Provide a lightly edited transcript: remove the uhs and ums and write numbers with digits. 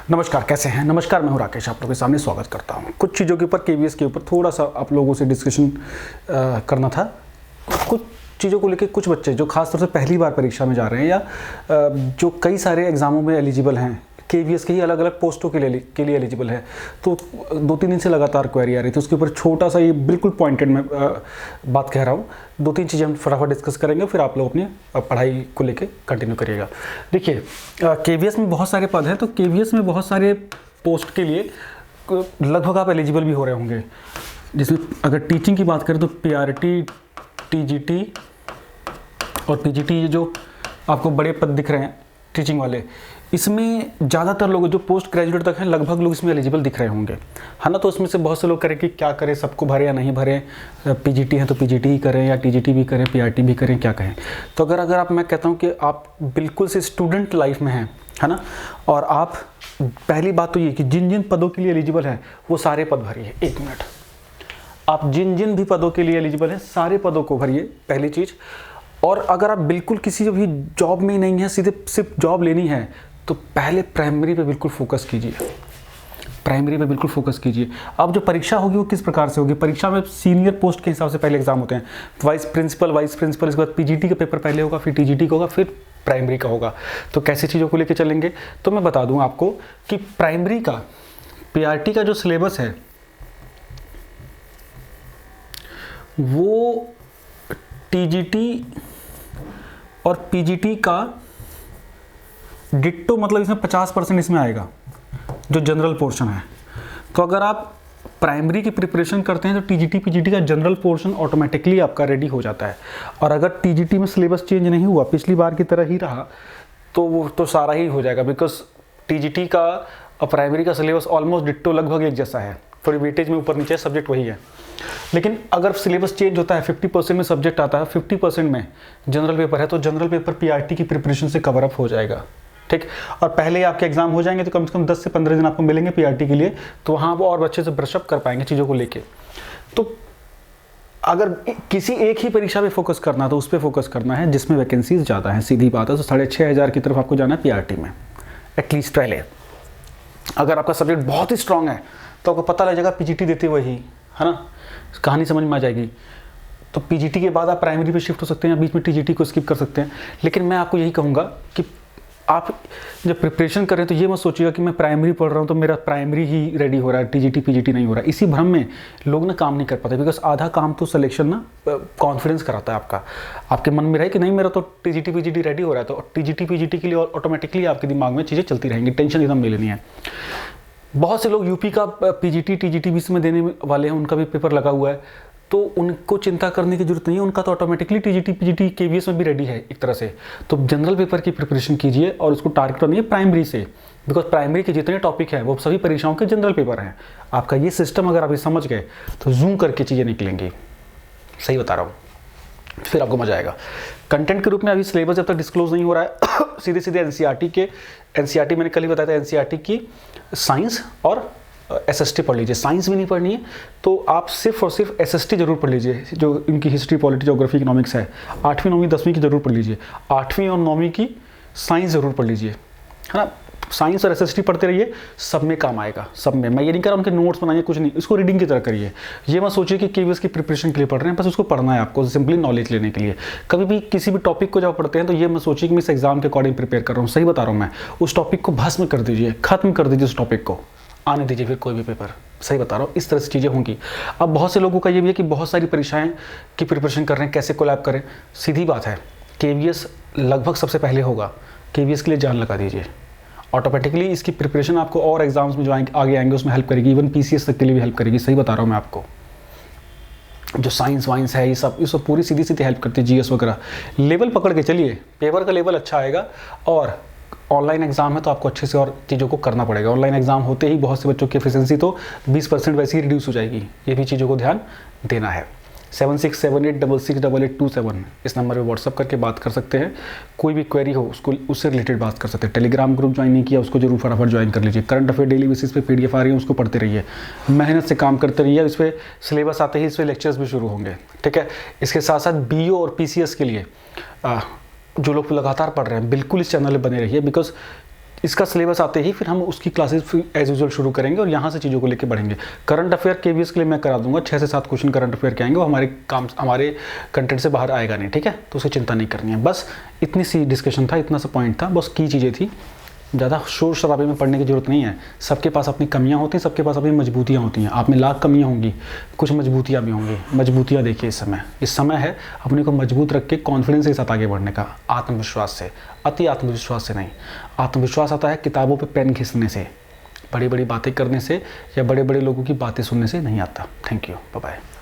नमस्कार, कैसे हैं? नमस्कार, मैं हूं राकेश, आप लोगों के सामने स्वागत करता हूं। कुछ चीज़ों के ऊपर केवीएस के ऊपर थोड़ा सा आप लोगों से डिस्कशन करना था। कुछ चीज़ों को लेकर कुछ बच्चे जो खासतौर से पहली बार परीक्षा में जा रहे हैं या जो कई सारे एग्जामों में एलिजिबल हैं, केवीएस के ही अलग अलग पोस्टों के लिए एलिजिबल है, तो 2-3 दिन से लगातार क्वेरी आ रही थी। उसके ऊपर छोटा सा, ये बिल्कुल पॉइंटेड मैं बात कह रहा हूँ। 2-3 चीज़ें हम फटाफट डिस्कस करेंगे, फिर आप लोग अपनी पढ़ाई को लेके कंटिन्यू करिएगा। देखिए, केवीएस में बहुत सारे पद हैं, तो केवीएस में बहुत सारे पोस्ट के लिए लगभग आप एलिजिबल भी हो रहे होंगे। जिसमें अगर टीचिंग की बात करें तो पीआरटी, टीजीटी और पीजीटी, ये जो आपको बड़े पद दिख रहे हैं टीचिंग वाले, इसमें ज़्यादातर लोग जो पोस्ट ग्रेजुएट तक हैं लगभग लोग इसमें एलिजिबल दिख रहे होंगे, है ना। तो उसमें से बहुत से लोग करें कि क्या करें, सबको भरें या नहीं भरें, पीजीटी है तो पीजीटी ही करें या टीजीटी भी करें, पीआरटी भी करें, क्या कहें। तो अगर मैं कहता हूँ कि आप बिल्कुल से स्टूडेंट लाइफ में हैं, है ना, और आप पहली बात तो ये कि जिन जिन पदों के लिए एलिजिबल हैं वो सारे पद भरिए। 1 मिनट, आप जिन जिन भी पदों के लिए एलिजिबल हैं सारे पदों को भरिए, पहली चीज़। और अगर आप बिल्कुल किसी भी जॉब में नहीं है, सीधे सिर्फ जॉब लेनी है, तो पहले प्राइमरी पे बिल्कुल फोकस कीजिए। प्राइमरी पे बिल्कुल फोकस कीजिए। अब जो परीक्षा होगी वो किस प्रकार से होगी? परीक्षा में सीनियर पोस्ट के हिसाब से पहले एग्जाम होते हैं। वाइस प्रिंसिपल, इसके बाद पीजीटी का पेपर पहले होगा, फिर टीजीटी का होगा, फिर प्राइमरी का होगा। तो कैसी चीज़ों को लेकर चलेंगे, तो मैं बता दूँ आपको कि प्राइमरी का पीआरटी का जो सिलेबस है वो टीजीटी और पीजीटी का डिट्टो, मतलब इसमें 50% इसमें आएगा जो जनरल पोर्शन है। तो अगर आप प्राइमरी की प्रिपरेशन करते हैं तो टीजीटी पीजीटी का जनरल पोर्शन ऑटोमेटिकली आपका रेडी हो जाता है। और अगर टीजीटी में सिलेबस चेंज नहीं हुआ, पिछली बार की तरह ही रहा, तो वो तो सारा ही हो जाएगा। बिकॉज टीजीटी का और प्राइमरी का सिलेबस ऑलमोस्ट डिट्टो लगभग एक जैसा है, थोड़ी वेटेज में ऊपर नीचे सब्जेक्ट वही है। लेकिन अगर सिलेबस चेंज होता है, 50% में सब्जेक्ट आता है, 50% में जनरल पेपर है, तो जनरल पेपर पीआरटी की प्रिपरेशन से कवर अप हो जाएगा, ठीक। और पहले आपके एग्जाम हो जाएंगे तो कम से कम 10 से 15 दिन आपको मिलेंगे पीआरटी के लिए, तो वहाँ वो और अच्छे से ब्रशअप कर पाएंगे चीज़ों को लेके। तो अगर किसी एक ही परीक्षा पे फोकस करना है तो उस पर फोकस करना है जिसमें वैकेंसीज ज़्यादा है, सीधी बात है। तो 6,500 की तरफ आपको जाना है पीआरटी में एटलीस्ट पहले। अगर आपका सब्जेक्ट बहुत ही स्ट्रांग है तो आपको पता लग जाएगा पीजीटी देते हुए ही, है ना, कहानी समझ में आ जाएगी। तो पीजीटी के बाद आप प्राइमरी पे शिफ्ट हो सकते हैं या बीच में टीजीटी को स्किप कर सकते हैं। लेकिन मैं आपको यही कहूँगा कि आप जब प्रिपरेशन कर रहे हैं तो ये मत सोचिएगा कि मैं प्राइमरी पढ़ रहा हूँ तो मेरा प्राइमरी ही रेडी हो रहा है, टीजीटी पीजीटी नहीं हो रहा है। इसी भ्रम में लोग ना काम नहीं कर पाते। बिकॉज आधा काम तो सिलेक्शन ना कॉन्फिडेंस कराता है आपका। आपके मन में रहे कि नहीं मेरा तो टीजीटी पीजीटी रेडी हो रहा है, तो टीजीटी पीजीटी के लिए ऑटोमेटिकली आपके दिमाग में चीज़ें चलती रहेंगी, टेंशन एकदम नहीं लेनी है। बहुत से लोग यूपी का पीजीटी टीजीटी बीच में देने वाले हैं, उनका भी पेपर लगा हुआ है, तो उनको चिंता करने की जरूरत नहीं है। उनका तो ऑटोमेटिकली टीजीटी पीजीटी केवीएस में भी रेडी है एक तरह से। तो जनरल पेपर की प्रिपरेशन कीजिए और उसको टारगेट करनी है प्राइमरी से। बिकॉज प्राइमरी के जितने टॉपिक हैं वो सभी परीक्षाओं के जनरल पेपर हैं। आपका ये सिस्टम अगर आप ये समझ गए तो जूम करके चीज़ें निकलेंगी। सही बता रहा हूँ, फिर आपको मजा आएगा। कंटेंट के रूप में अभी सिलेबस जब तक डिस्क्लोज नहीं हो रहा है, सीधे सीधे एनसीईआरटी मैंने कल ही बताया था, एनसीईआरटी की साइंस और एसएसटी पढ़ लीजिए। साइंस भी नहीं पढ़नी है तो आप सिर्फ और सिर्फ एसएसटी जरूर पढ़ लीजिए, जो इनकी हिस्ट्री, पॉलिटी, ज्योग्राफी, इकोनॉमिक्स है। 8वीं 9वीं 10वीं की जरूर पढ़ लीजिए। 8वीं और 9वीं की साइंस जरूर पढ़ लीजिए, है ना। साइंस और एसएसटी पढ़ते रहिए, सब में काम आएगा, सब में। मैं ये नहीं कह रहा उनके नोट्स बनाइए, कुछ नहीं, इसको रीडिंग की तरह करिए। ये मत सोचिए कि केवीएस की प्रिपरेशन के लिए पढ़ रहे हैं, बस उसको पढ़ना है आपको, सिंपली नॉलेज लेने के लिए। कभी भी किसी भी टॉपिक को जब पढ़ते हैं तो ये मत सोचिए कि मैं इस एग्जाम के अकॉर्डिंग प्रिपेयर कर रहा हूँ। सही बता रहा हूँ मैं। उस टॉपिक को भस्म कर दीजिए, खत्म कर दीजिए उस टॉपिक को, आने दीजिए फिर कोई भी पेपर। सही बता रहा हूँ, इस तरह से चीज़ें होंगी। अब बहुत से लोगों का ये भी है कि बहुत सारी परीक्षाएं की प्रिपरेशन कर रहे हैं, कैसे कोलैब करें। सीधी बात है, केवीएस लगभग सबसे पहले होगा। केवीएस के लिए जान लगा दीजिए, ऑटोमेटिकली इसकी प्रिपरेशन आपको और एग्जाम्स में जो आगे आएंगे उसमें हेल्प करेगी। इवन पीसीएस तक के लिए भी हेल्प करेगी। सही बता रहा हूँ मैं आपको। जो साइंस वाइंस है ये सब पूरी सीधी सीधी हेल्प करती है। जीएस वगैरह लेवल पकड़ के चलिए, पेपर का लेवल अच्छा आएगा। और ऑनलाइन एग्जाम है तो आपको अच्छे से और चीज़ों को करना पड़ेगा। ऑनलाइन एग्जाम होते ही बहुत से बच्चों की एफिशिएंसी तो 20% वैसे ही रिड्यूस हो जाएगी। ये भी चीज़ों को ध्यान देना है। 7678668827 इस नंबर पे व्हाट्सअप करके बात कर सकते हैं। कोई भी क्वेरी हो उसको उससे रिलेटेड बात कर सकते हैं। टेलीग्राम ग्रुप ज्वाइन नहीं किया उसको जरूर फटाफट ज्वाइन कर लीजिए। करंट अफेयर डेली बेसिस पे पीडीएफ आ रही है, उसको पढ़ते रहिए, मेहनत से काम करते रहिए। इस पर सिलेबस आते ही इस पर लेक्चर्स भी शुरू होंगे, ठीक है। इसके साथ साथ बीओ और पीसीएस के लिए जो लोग लगातार पढ़ रहे हैं बिल्कुल इस चैनल में बने रहिए। बिकॉज इसका सिलेबस आते ही फिर हम उसकी क्लासेस एज यूजुअल शुरू करेंगे और यहाँ से चीज़ों को लेकर बढ़ेंगे। करंट अफेयर केवीएस के लिए मैं करा दूंगा, 6 से 7 क्वेश्चन करंट अफेयर के आएंगे, वो हमारे कंटेंट से बाहर आएगा नहीं, ठीक है, तो उसे चिंता नहीं करनी है। बस इतनी सी डिस्कशन था, इतना सा पॉइंट था, बस की चीज़ें थी। ज़्यादा शोर शराबे में पढ़ने की ज़रूरत नहीं है। सबके पास अपनी कमियां होती हैं, सबके पास अपनी मजबूतियां होती हैं। आप में लाख कमियां होंगी, कुछ मजबूतियां भी होंगी। मजबूतियां देखिए, इस समय है अपने को मजबूत रख के कॉन्फिडेंस के साथ आगे बढ़ने का, आत्मविश्वास से, अति आत्मविश्वास से नहीं। आत्मविश्वास आता है किताबों पे पेन घिसने से, बड़ी बड़ी बातें करने से या बड़े बड़े लोगों की बातें सुनने से नहीं आता। Thank you, bye bye.